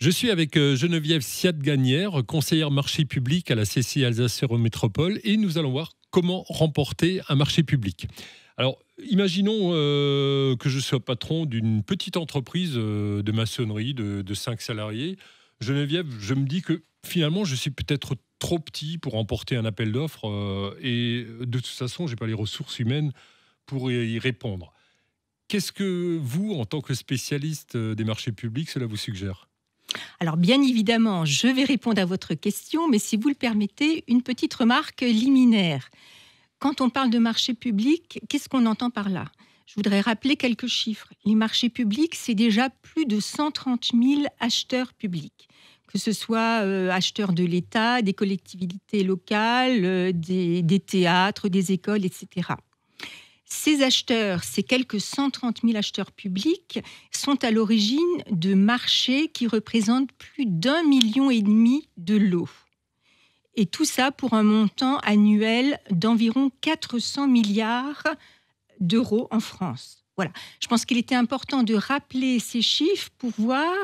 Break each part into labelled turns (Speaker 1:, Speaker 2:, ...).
Speaker 1: Je suis avec Geneviève Siat-Gagnère, conseillère marché public à la CCI Alsace Métropole, et nous allons voir comment remporter un marché public. Alors, imaginons que je sois patron d'une petite entreprise de maçonnerie de 5 salariés. Geneviève, je me dis que finalement, je suis peut-être trop petit pour remporter un appel d'offres et de toute façon, je n'ai pas les ressources humaines pour y répondre. Qu'est-ce que vous, en tant que spécialiste des marchés publics, cela vous suggère ?
Speaker 2: Alors bien évidemment, je vais répondre à votre question, mais si vous le permettez, une petite remarque liminaire. Quand on parle de marché public, qu'est-ce qu'on entend par là ? Je voudrais rappeler quelques chiffres. Les marchés publics, c'est déjà plus de 130 000 acheteurs publics, que ce soit acheteurs de l'État, des collectivités locales, des théâtres, des écoles, etc. Ces acheteurs, ces quelques 130 000 acheteurs publics, sont à l'origine de marchés qui représentent plus d'1,5 million de lots. Et tout ça pour un montant annuel d'environ 400 milliards d'euros en France. Voilà. Je pense qu'il était important de rappeler ces chiffres pour voir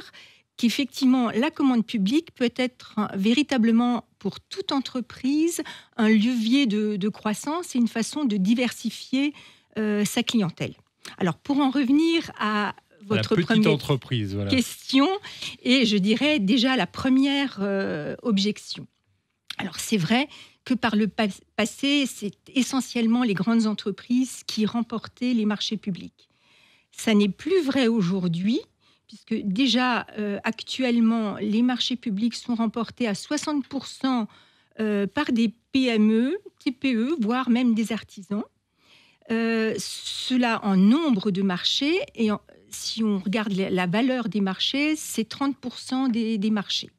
Speaker 2: qu'effectivement, la commande publique peut être véritablement, pour toute entreprise, un levier de croissance et une façon de diversifier sa clientèle. Alors, pour en revenir à votre première question, et je dirais déjà la première objection. Alors, c'est vrai que par le passé, c'est essentiellement les grandes entreprises qui remportaient les marchés publics. Ça n'est plus vrai aujourd'hui, puisque déjà, actuellement, les marchés publics sont remportés à 60% par des PME, TPE, voire même des artisans. Cela en nombre de marchés, et si on regarde la valeur des marchés, c'est 30% des marchés.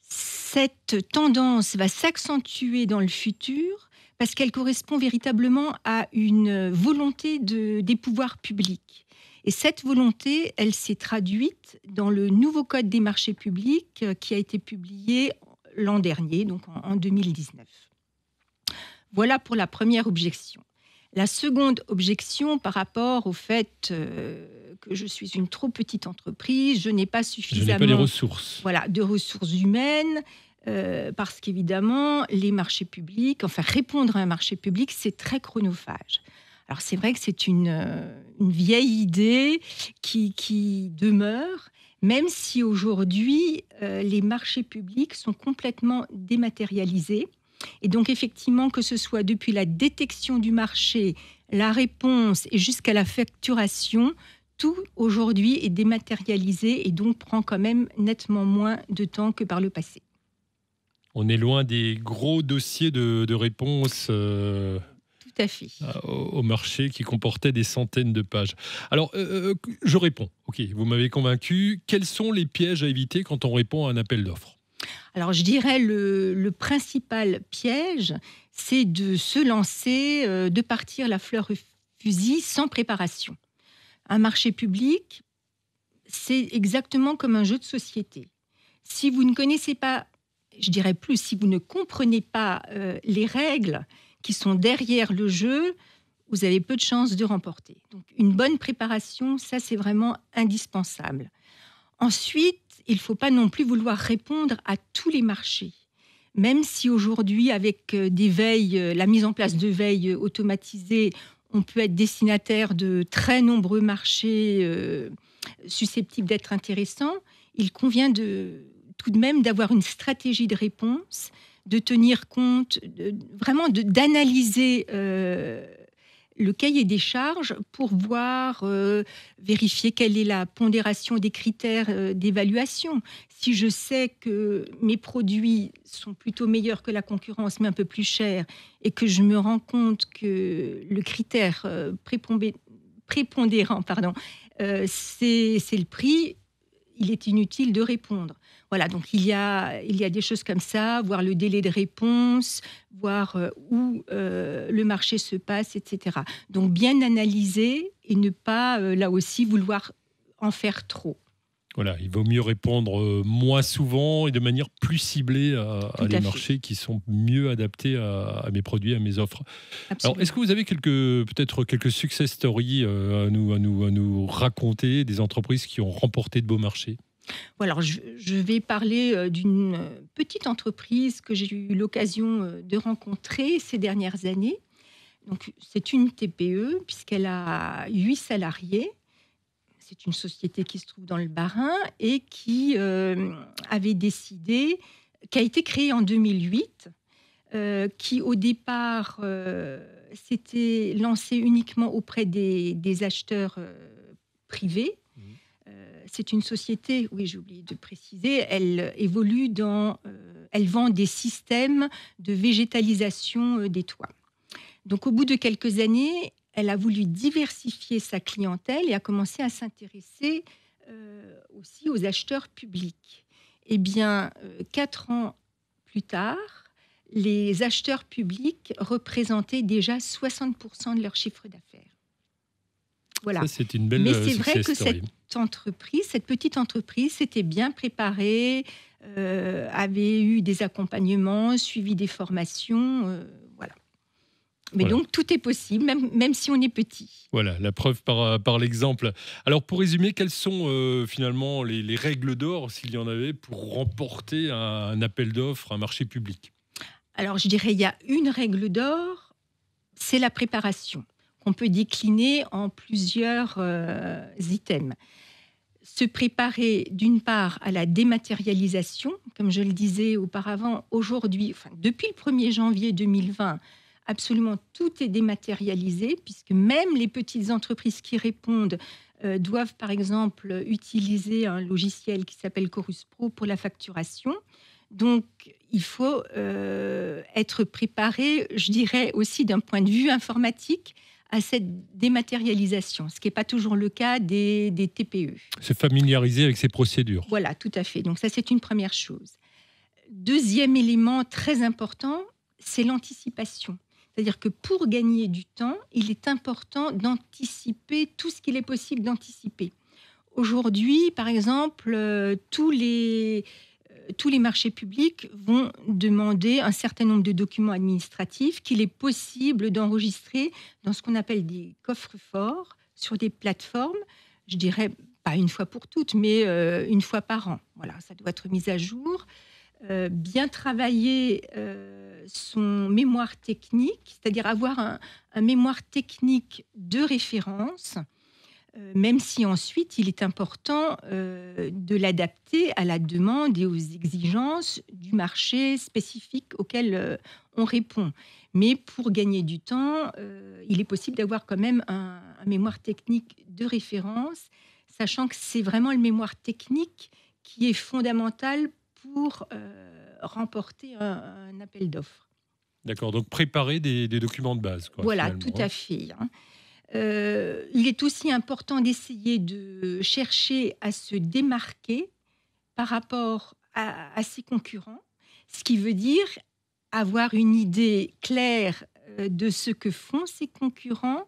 Speaker 2: Cette tendance va s'accentuer dans le futur parce qu'elle correspond véritablement à une volonté des pouvoirs publics. Et cette volonté, elle s'est traduite dans le nouveau Code des marchés publics qui a été publié l'an dernier, donc en 2019. Voilà pour la première objection. La seconde objection par rapport au fait que je suis une trop petite entreprise, je n'ai pas suffisamment
Speaker 1: les ressources.
Speaker 2: Voilà, de ressources humaines, parce qu'évidemment, les marchés publics, enfin répondre à un marché public, c'est très chronophage. Alors c'est vrai que c'est une vieille idée qui demeure, même si aujourd'hui, les marchés publics sont complètement dématérialisés. Et donc, effectivement, que ce soit depuis la détection du marché, la réponse et jusqu'à la facturation, tout aujourd'hui est dématérialisé et donc prend quand même nettement moins de temps que par le passé.
Speaker 1: On est loin des gros dossiers de réponse
Speaker 2: tout à fait.
Speaker 1: Au marché qui comportaient des centaines de pages. Alors, je réponds. Ok, vous m'avez convaincu. Quels sont les pièges à éviter quand on répond à un appel d'offres ?
Speaker 2: Alors, je dirais le principal piège, c'est de se lancer, de partir la fleur au fusil sans préparation. Un marché public, c'est exactement comme un jeu de société. Si vous ne connaissez pas, je dirais plus, si vous ne comprenez pas les règles qui sont derrière le jeu, vous avez peu de chances de remporter. Donc, une bonne préparation, ça, c'est vraiment indispensable. Ensuite, il ne faut pas non plus vouloir répondre à tous les marchés. Même si aujourd'hui, avec des veilles, la mise en place de veilles automatisées, on peut être destinataire de très nombreux marchés susceptibles d'être intéressants, il convient tout de même d'avoir une stratégie de réponse, de tenir compte, d'analyser le cahier des charges pour voir, vérifier quelle est la pondération des critères d'évaluation. Si je sais que mes produits sont plutôt meilleurs que la concurrence, mais un peu plus chers, et que je me rends compte que le critère prépondérant, c'est le prix, il est inutile de répondre. Voilà, donc il y a des choses comme ça, voir le délai de réponse, voir où le marché se passe, etc. Donc bien analyser et ne pas, là aussi, vouloir en faire trop.
Speaker 1: Voilà, il vaut mieux répondre moins souvent et de manière plus ciblée à des marchés qui sont mieux adaptés à mes produits, à mes offres. Absolument. Alors, est-ce que vous avez peut-être quelques success stories à nous raconter, des entreprises qui ont remporté de beaux marchés ?
Speaker 2: Alors, je vais parler d'une petite entreprise que j'ai eu l'occasion de rencontrer ces dernières années. Donc, c'est une TPE puisqu'elle a 8 salariés. C'est une société qui se trouve dans le Bas-Rhin et qui avait décidé, qui a été créée en 2008, qui au départ s'était lancée uniquement auprès des acheteurs privés. C'est une société, oui, j'ai oublié de préciser, elle évolue elle vend des systèmes de végétalisation des toits. Donc, au bout de quelques années, elle a voulu diversifier sa clientèle et a commencé à s'intéresser aussi aux acheteurs publics. Eh bien, 4 ans plus tard, les acheteurs publics représentaient déjà 60% de leur chiffre d'affaires. Voilà.
Speaker 1: Ça, c'est une belle
Speaker 2: Mais c'est vrai que
Speaker 1: success story.
Speaker 2: cette petite entreprise s'était bien préparée, avait eu des accompagnements, suivi des formations, voilà. Mais
Speaker 1: Voilà.
Speaker 2: donc, tout est possible, même si on est petit.
Speaker 1: Voilà, la preuve par l'exemple. Alors, pour résumer, quelles sont finalement les règles d'or, s'il y en avait, pour remporter un appel d'offres, un marché public?
Speaker 2: Alors, je dirais, il y a une règle d'or, c'est la préparation, qu'on peut décliner en plusieurs items. Se préparer d'une part à la dématérialisation, comme je le disais auparavant, aujourd'hui, depuis le 1er janvier 2020, absolument tout est dématérialisé, puisque même les petites entreprises qui répondent doivent par exemple utiliser un logiciel qui s'appelle Chorus Pro pour la facturation. Donc, il faut être préparé, je dirais aussi d'un point de vue informatique, à cette dématérialisation, ce qui n'est pas toujours le cas des TPE.
Speaker 1: Se familiariser avec ces procédures.
Speaker 2: Voilà, tout à fait. Donc ça, c'est une première chose. Deuxième élément très important, c'est l'anticipation. C'est-à-dire que pour gagner du temps, il est important d'anticiper tout ce qu'il est possible d'anticiper. Aujourd'hui, par exemple, tous les marchés publics vont demander un certain nombre de documents administratifs qu'il est possible d'enregistrer dans ce qu'on appelle des coffres-forts sur des plateformes, je dirais pas une fois pour toutes, mais une fois par an. Voilà, ça doit être mis à jour. Bien travailler son mémoire technique, c'est-à-dire avoir un mémoire technique de référence, même si ensuite il est important de l'adapter à la demande et aux exigences du marché spécifique auquel on répond. Mais pour gagner du temps, il est possible d'avoir quand même un mémoire technique de référence, sachant que c'est vraiment le mémoire technique qui est fondamental pour remporter un appel d'offres.
Speaker 1: D'accord, donc préparer des documents de base.
Speaker 2: Voilà, tout à fait. Il est aussi important d'essayer de chercher à se démarquer par rapport à ses concurrents, ce qui veut dire avoir une idée claire de ce que font ses concurrents.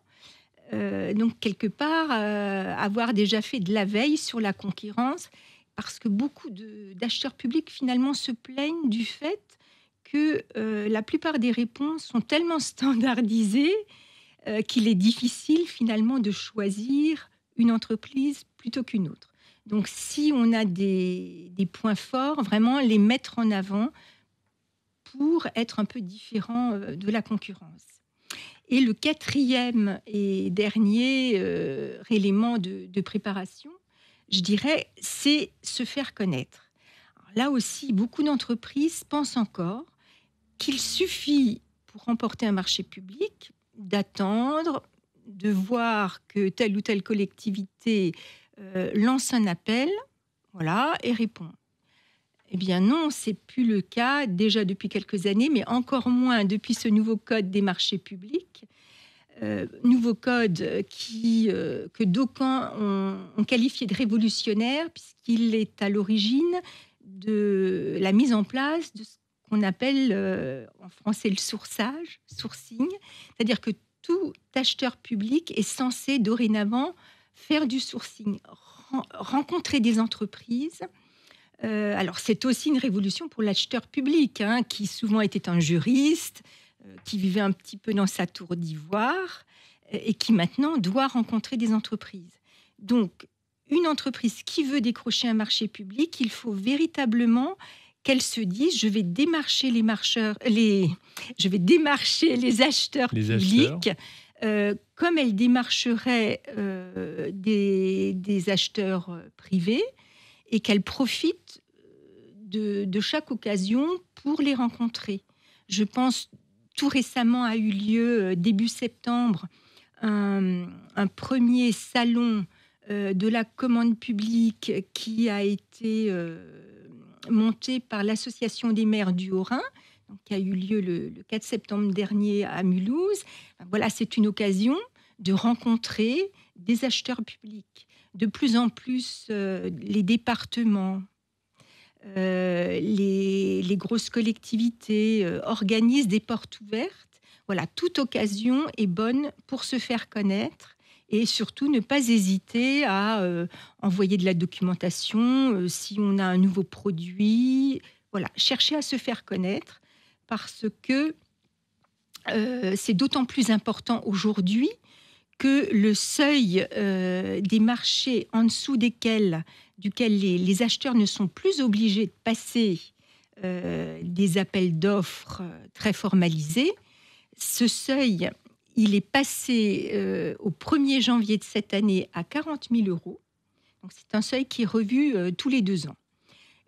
Speaker 2: Donc, quelque part, avoir déjà fait de la veille sur la concurrence, parce que beaucoup d'acheteurs publics, finalement, se plaignent du fait que la plupart des réponses sont tellement standardisées qu'il est difficile, finalement, de choisir une entreprise plutôt qu'une autre. Donc, si on a des points forts, vraiment les mettre en avant pour être un peu différent de la concurrence. Et le quatrième et dernier élément de préparation, je dirais, c'est se faire connaître. Alors là aussi, beaucoup d'entreprises pensent encore qu'il suffit, pour remporter un marché public, d'attendre, de voir que telle ou telle collectivité lance un appel, voilà, et répond. Eh bien non, c'est plus le cas déjà depuis quelques années, mais encore moins depuis ce nouveau code des marchés publics. Nouveau code que d'aucuns ont qualifié de révolutionnaire, puisqu'il est à l'origine de la mise en place de ce qu'on appelle en français le sourcing, c'est-à-dire que tout acheteur public est censé dorénavant faire du sourcing, rencontrer des entreprises. Alors c'est aussi une révolution pour l'acheteur public, qui souvent était un juriste, qui vivait un petit peu dans sa tour d'ivoire et qui maintenant doit rencontrer des entreprises. Donc, une entreprise qui veut décrocher un marché public, il faut véritablement qu'elle se dise je vais démarcher les acheteurs publics comme elle démarcherait des acheteurs privés et qu'elle profite de chaque occasion pour les rencontrer. Je pense tout récemment a eu lieu début septembre un premier salon de la commande publique qui a été monté par l'Association des maires du Haut-Rhin, qui a eu lieu le 4 septembre dernier à Mulhouse. Voilà, c'est une occasion de rencontrer des acheteurs publics. De plus en plus, les départements, les grosses collectivités organisent des portes ouvertes. Voilà, toute occasion est bonne pour se faire connaître et surtout ne pas hésiter à envoyer de la documentation si on a un nouveau produit. Voilà, chercher à se faire connaître parce que c'est d'autant plus important aujourd'hui que le seuil des marchés en dessous duquel les acheteurs ne sont plus obligés de passer des appels d'offres très formalisés, ce seuil, il est passé au 1er janvier de cette année à 40 000 euros. Donc c'est un seuil qui est revu tous les 2 ans.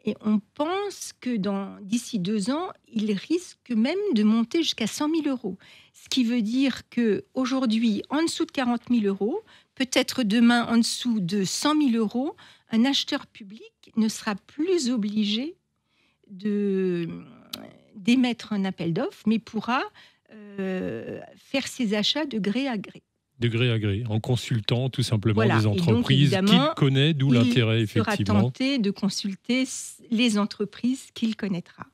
Speaker 2: Et on pense que d'ici 2 ans, il risque même de monter jusqu'à 100 000 euros. Ce qui veut dire qu'aujourd'hui, en dessous de 40 000 euros, peut-être demain en dessous de 100 000 euros, un acheteur public ne sera plus obligé d'émettre un appel d'offres, mais pourra faire ses achats de gré à gré.
Speaker 1: De gré à gré, en consultant tout simplement
Speaker 2: voilà.
Speaker 1: des entreprises qu'il connaît, d'où l'intérêt effectivement.
Speaker 2: Il sera tenté de consulter les entreprises qu'il connaîtra.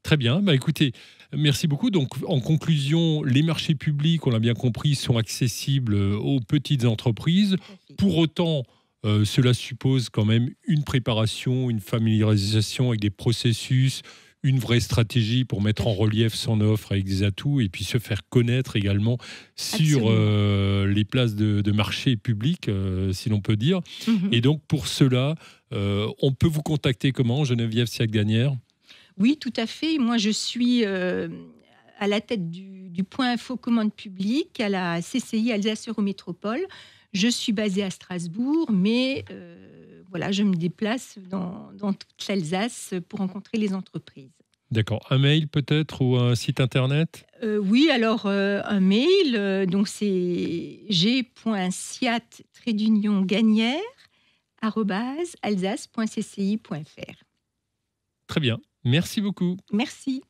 Speaker 1: Très bien, écoutez, merci beaucoup. Donc en conclusion, les marchés publics, on l'a bien compris, sont accessibles aux petites entreprises. Pour autant, cela suppose quand même une préparation, une familiarisation avec des processus, une vraie stratégie pour mettre en relief son offre avec des atouts et puis se faire connaître également sur les places de marché public, si l'on peut dire. Et donc, pour cela, on peut vous contacter comment, Geneviève Siak-Gagnère ?
Speaker 2: Oui, tout à fait. Moi, je suis à la tête du point info commande publique à la CCI Alsace-Eurométropole. Je suis basée à Strasbourg, mais voilà, je me déplace dans toute l'Alsace pour rencontrer les entreprises.
Speaker 1: D'accord. Un mail peut-être ou un site internet ?
Speaker 2: Oui, alors un mail, donc c'est g.siat-gagnère@alsace.cci.fr.
Speaker 1: Très bien. Merci beaucoup.
Speaker 2: Merci.